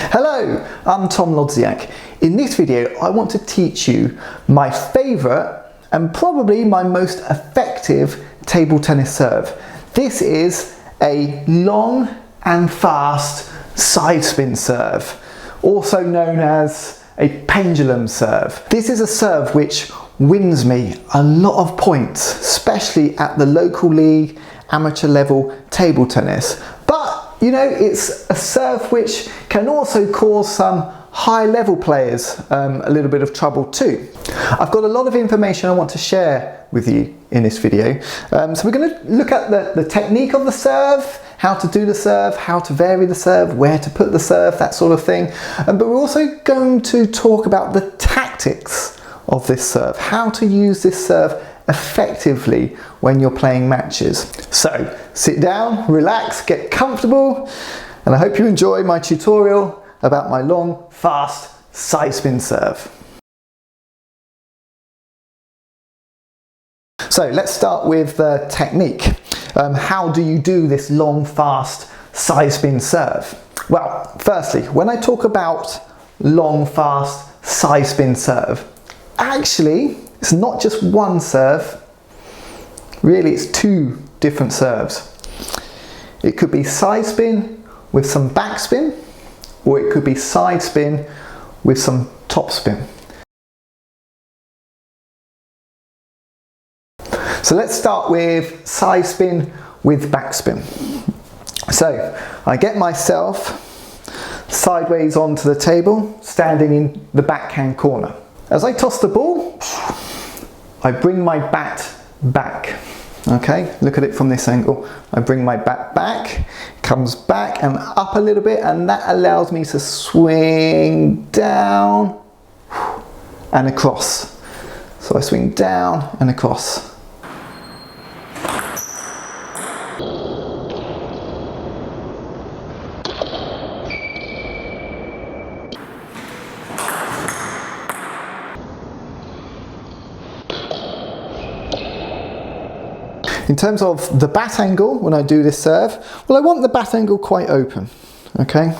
Hello, I'm Tom Lodziak. In this video, I want to teach you my favourite and probably my most effective table tennis serve. This is a long and fast side spin serve, also known as a pendulum serve. This is a serve which wins me a lot of points, especially at the local league, amateur level table tennis. But you know, it's a serve which can also cause some high level players a little bit of trouble too. I've got a lot of information I want to share with you in this video. So we're going to look at the technique of the serve, how to do the serve, how to vary the serve, where to put the serve, that sort of thing. But we're also going to talk about the tactics of this serve, how to use this serve effectively when you're playing matches. So sit down, relax, get comfortable, and I hope you enjoy my tutorial about my long, fast side spin serve. So let's start with the technique. How do you do this long, fast side spin serve? Well, firstly, when I talk about long, fast side spin serve, actually, it's not just one serve, really it's two different serves. It could be side spin with some backspin, or it could be side spin with some topspin. So let's start with side spin with backspin. So I get myself sideways onto the table, standing in the backhand corner. As I toss the ball, I bring my bat back. Okay, look at it from this angle. I bring my bat back, comes back and up a little bit, and that allows me to swing down and across. So I swing down and across. In terms of the bat angle, when I do this serve, well, I want the bat angle quite open, okay?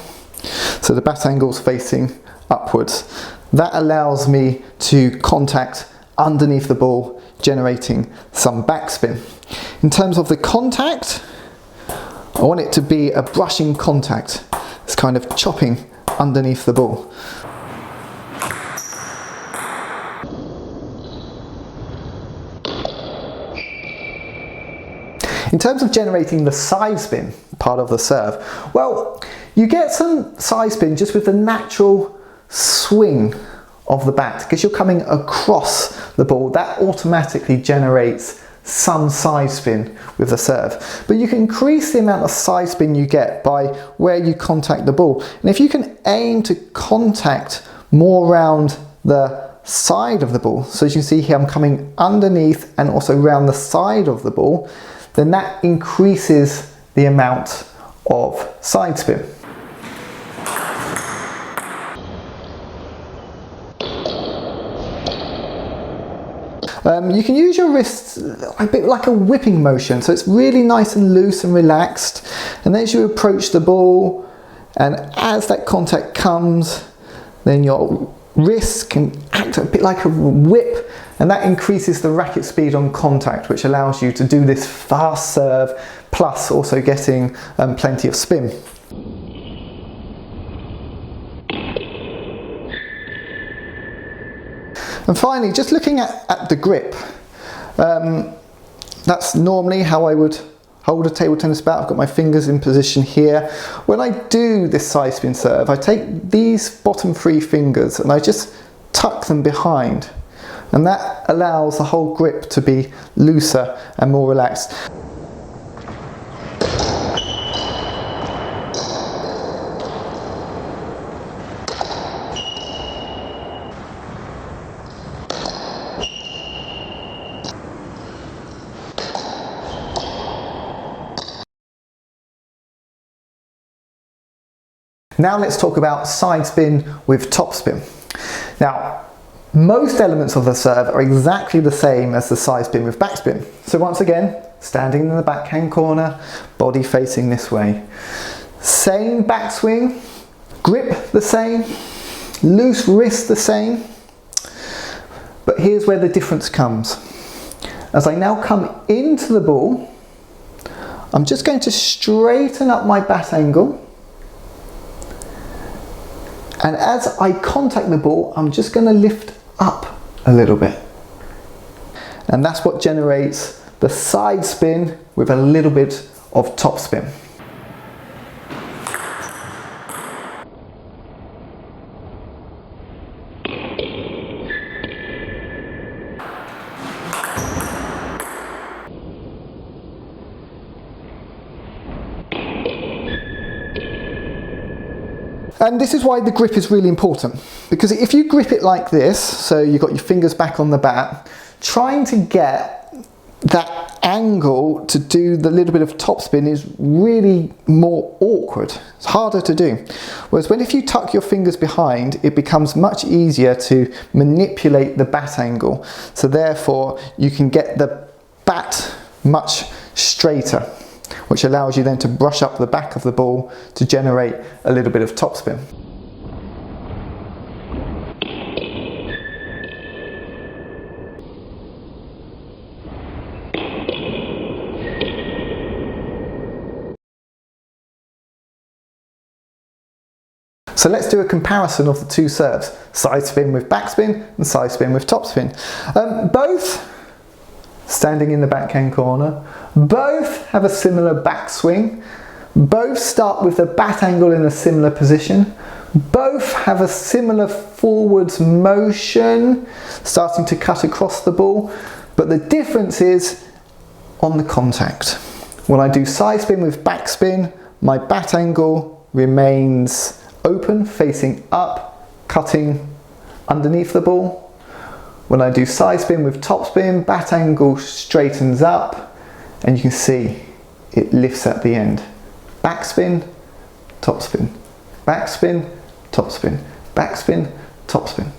So the bat angle's facing upwards. That allows me to contact underneath the ball, generating some backspin. In terms of the contact, I want it to be a brushing contact. It's kind of chopping underneath the ball. In terms of generating the side spin part of the serve, well, you get some side spin just with the natural swing of the bat, because you're coming across the ball. That automatically generates some side spin with the serve. But you can increase the amount of side spin you get by where you contact the ball. And if you can aim to contact more around the side of the ball, so as you can see here, I'm coming underneath and also around the side of the ball, then that increases the amount of side spin. You can use your wrists a bit like a whipping motion, so it's really nice and loose and relaxed. And as you approach the ball, and as that contact comes, then your wrist can act a bit like a whip, and that increases the racket speed on contact, which allows you to do this fast serve, plus also getting plenty of spin. And finally, just looking at the grip, that's normally how I would hold a table tennis bat. I've got my fingers in position here. When I do this side spin serve, I take these bottom three fingers and I just tuck them behind. And that allows the whole grip to be looser and more relaxed. Now let's talk about side spin with topspin. Now, most elements of the serve are exactly the same as the side spin with backspin. So once again, standing in the backhand corner, body facing this way. Same backswing, Grip the same, loose wrist the same, but here's where the difference comes. As I now come into the ball, I'm just going to straighten up my bat angle, and as I contact the ball, I'm just going to lift up a little bit. And that's what generates the side spin with a little bit of topspin. And this is why the grip is really important, because if you grip it like this, so you've got your fingers back on the bat, trying to get that angle to do the little bit of topspin is really more awkward. It's harder to do. Whereas if you tuck your fingers behind, it becomes much easier to manipulate the bat angle. So therefore you can get the bat much straighter, which allows you then to brush up the back of the ball to generate a little bit of topspin. So let's do a comparison of the two serves, side spin with backspin and side spin with topspin. Both standing in the backhand corner, both have a similar backswing, both start with the bat angle in a similar position, both have a similar forwards motion, starting to cut across the ball, but the difference is on the contact. When I do side spin with backspin, my bat angle remains open, facing up, cutting underneath the ball. When I do side spin with topspin, bat angle straightens up, and you can see it lifts at the end. Backspin, topspin, backspin, topspin, backspin, topspin.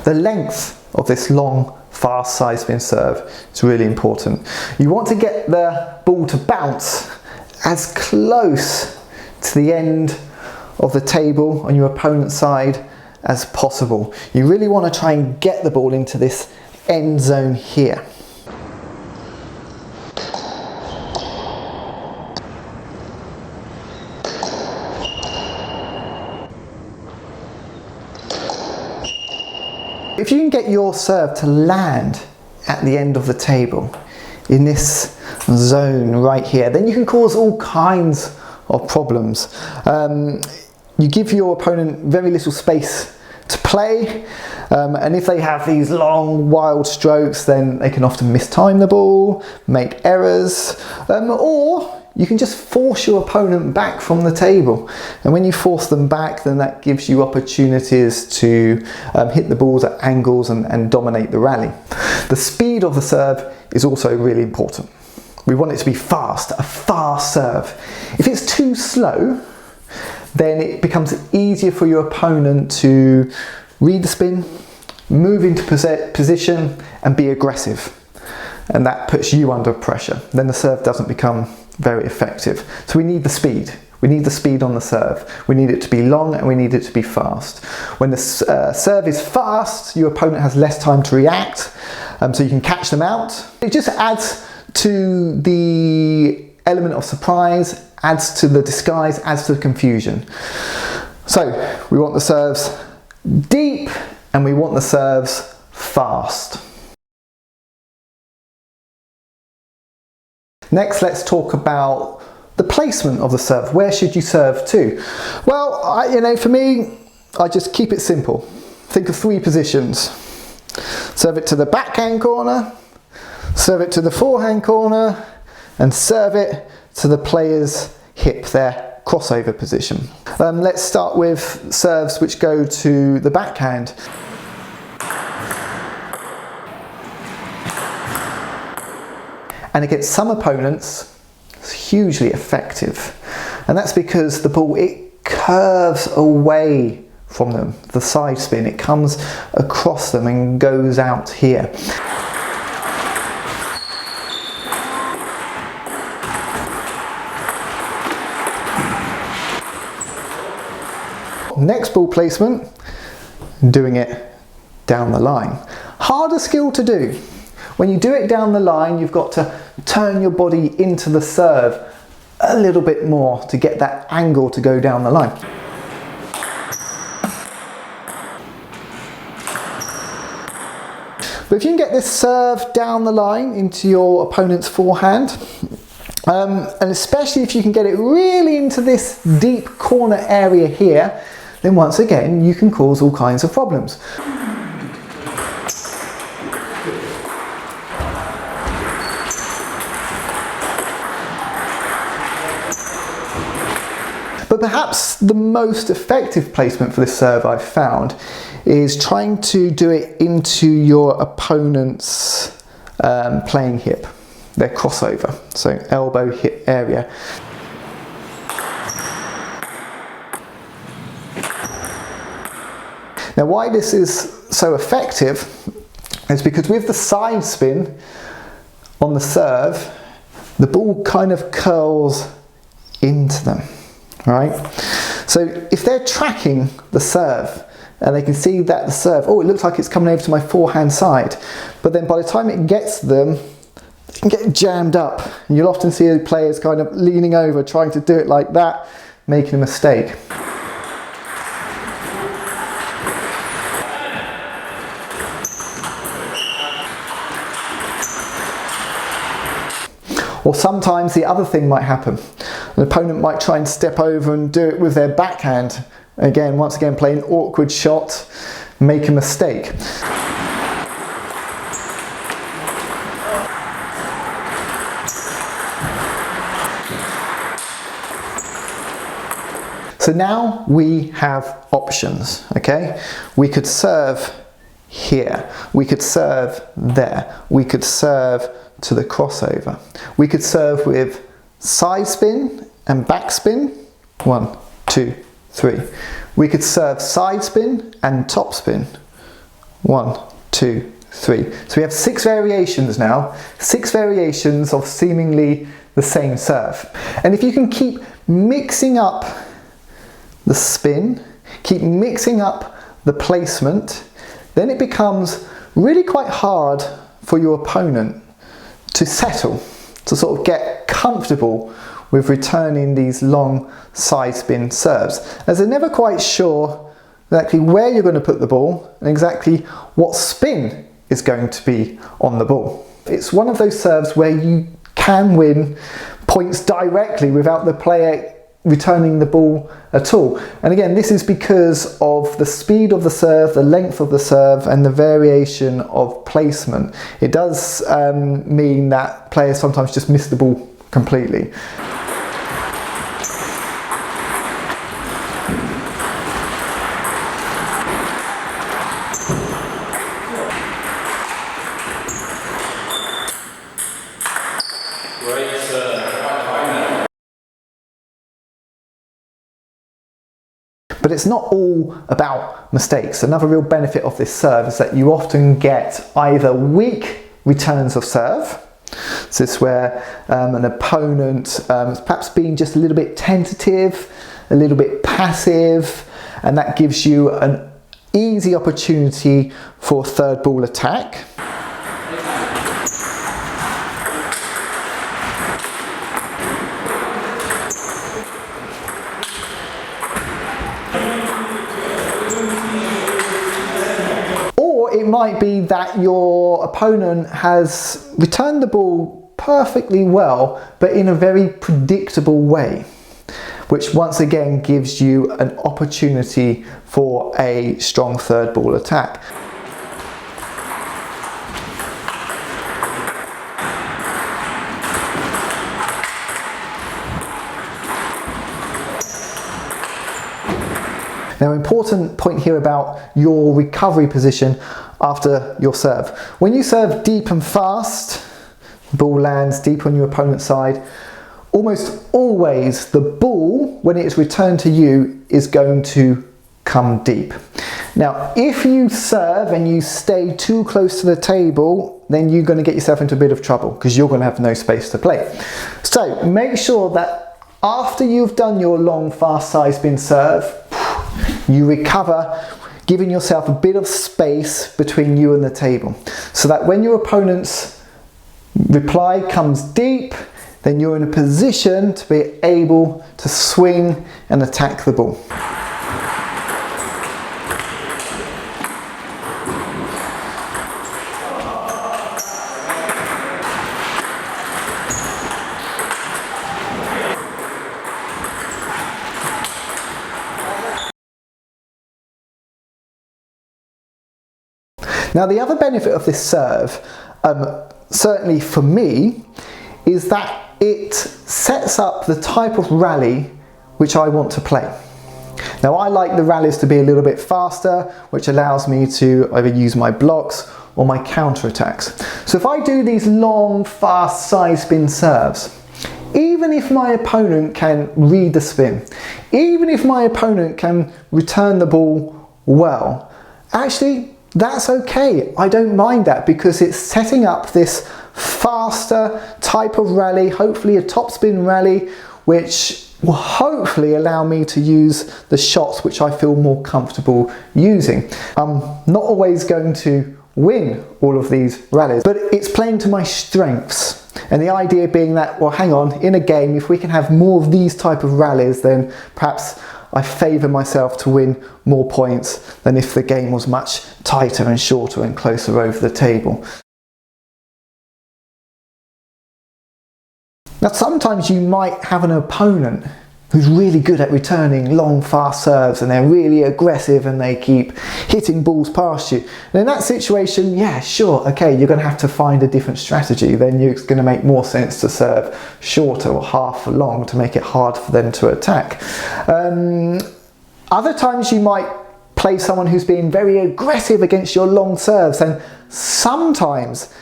The length of this long, fast side spin serve is really important. You want to get the ball to bounce as close to the end of the table on your opponent's side as possible. You really want to try and get the ball into this end zone here. If you can get your serve to land at the end of the table, in this zone right here, then you can cause all kinds of problems. You give your opponent very little space to play, and if they have these long, wild strokes, then they can often mistime the ball, make errors, or you can just force your opponent back from the table. And when you force them back, then that gives you opportunities to hit the balls at angles and dominate the rally. The speed of the serve is also really important. We want it to be fast, a fast serve. If it's too slow, then it becomes easier for your opponent to read the spin, move into position and be aggressive. And that puts you under pressure. Then the serve doesn't become very effective. So we need the speed. We need the speed on the serve. We need it to be long and we need it to be fast. When the serve is fast, your opponent has less time to react, so you can catch them out. It just adds to the element of surprise, adds to the disguise, adds to the confusion. So we want the serves deep and we want the serves fast. Next, let's talk about the placement of the serve. Where should you serve to? Well, for me, I just keep it simple. Think of 3 positions. Serve it to the backhand corner, serve it to the forehand corner, and serve it to the player's hip, their crossover position. Let's start with serves which go to the backhand. And against some opponents, it's hugely effective. And that's because the ball, it curves away from them, the side spin. It comes across them and goes out here. Next ball placement, doing it down the line. Harder skill to do. When you do it down the line, you've got to turn your body into the serve a little bit more to get that angle to go down the line. But if you can get this serve down the line into your opponent's forehand, and especially if you can get it really into this deep corner area here, then once again you can cause all kinds of problems. But perhaps the most effective placement for this serve I've found is trying to do it into your opponent's playing hip, their crossover, so elbow hip area. Now why this is so effective is because with the side spin on the serve, the ball kind of curls into them, right? So if they're tracking the serve and they can see that the serve, oh, it looks like it's coming over to my forehand side, but then by the time it gets to them, it can get jammed up. And you'll often see players kind of leaning over, trying to do it like that, making a mistake. Or sometimes the other thing might happen. An opponent might try and step over and do it with their backhand. Again, once again, play an awkward shot, make a mistake. So now we have options, okay? We could serve here, we could serve there, we could serve to the crossover. We could serve with side spin and backspin, 1, 2, 3. We could serve side spin and topspin, 1, 2, 3. So we have 6 variations now, 6 variations of seemingly the same serve. And if you can keep mixing up the spin, keep mixing up the placement, then it becomes really quite hard for your opponent to settle, to sort of get comfortable with returning these long side spin serves, as they're never quite sure exactly where you're going to put the ball and exactly what spin is going to be on the ball. It's one of those serves where you can win points directly without the player returning the ball at all. And again, this is because of the speed of the serve, the length of the serve, and the variation of placement. It does mean that players sometimes just miss the ball completely. But it's not all about mistakes. Another real benefit of this serve is that you often get either weak returns of serve. So this is where an opponent is perhaps being just a little bit tentative, a little bit passive, and that gives you an easy opportunity for a third ball attack. It might be that your opponent has returned the ball perfectly well, but in a very predictable way, which once again gives you an opportunity for a strong third ball attack. Now, important point here about your recovery position after your serve. When you serve deep and fast, the ball lands deep on your opponent's side, almost always the ball, when it is returned to you, is going to come deep. Now, if you serve and you stay too close to the table, then you're going to get yourself into a bit of trouble because you're going to have no space to play. So make sure that after you've done your long, fast side spin serve, you recover, giving yourself a bit of space between you and the table, so that when your opponent's reply comes deep, then you're in a position to be able to swing and attack the ball. Now, the other benefit of this serve, certainly for me, is that it sets up the type of rally which I want to play. Now, I like the rallies to be a little bit faster, which allows me to either use my blocks or my counter attacks. So if I do these long, fast side spin serves, even if my opponent can read the spin, even if my opponent can return the ball well, actually, that's okay. I don't mind that because it's setting up this faster type of rally, hopefully a topspin rally, which will hopefully allow me to use the shots which I feel more comfortable using. I'm not always going to win all of these rallies, but it's playing to my strengths. And the idea being that, well, hang on, in a game, if we can have more of these type of rallies, then perhaps I favour myself to win more points than if the game was much tighter and shorter and closer over the table. Now, sometimes you might have an opponent who's really good at returning long, fast serves, and they're really aggressive and they keep hitting balls past you. And in that situation, yeah, sure, okay, you're going to have to find a different strategy. Then it's going to make more sense to serve shorter or half long to make it hard for them to attack. Other times you might play someone who's being very aggressive against your long serves, and sometimes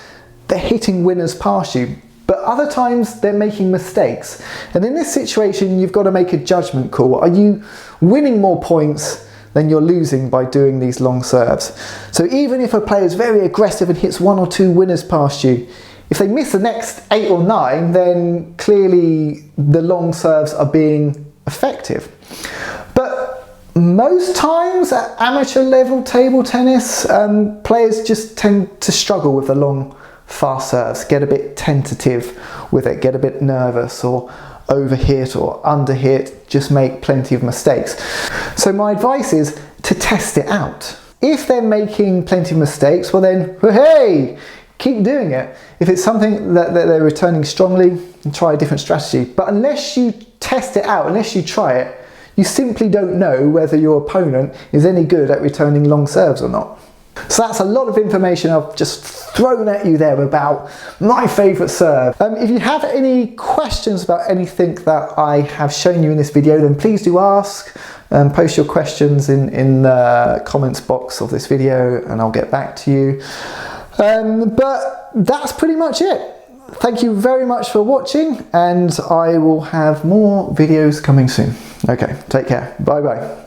they're hitting winners past you, but other times they're making mistakes. And in this situation, you've got to make a judgment call. Are you winning more points than you're losing by doing these long serves? So even if a player is very aggressive and hits one or two winners past you, if they miss the next 8 or 9, then clearly the long serves are being effective. But most times at amateur level table tennis, players just tend to struggle with the long fast serves, get a bit tentative with it, get a bit nervous or overhit or underhit, just make plenty of mistakes. So my advice is to test it out. If they're making plenty of mistakes, well then, hey, keep doing it. If it's something that they're returning strongly, try a different strategy. But unless you test it out, unless you try it, you simply don't know whether your opponent is any good at returning long serves or not. So that's a lot of information I've just thrown at you there about my favourite serve. If you have any questions about anything that I have shown you in this video, then please do ask. Post your questions in the comments box of this video and I'll get back to you. But that's pretty much it. Thank you very much for watching, and I will have more videos coming soon. Okay, take care. Bye bye.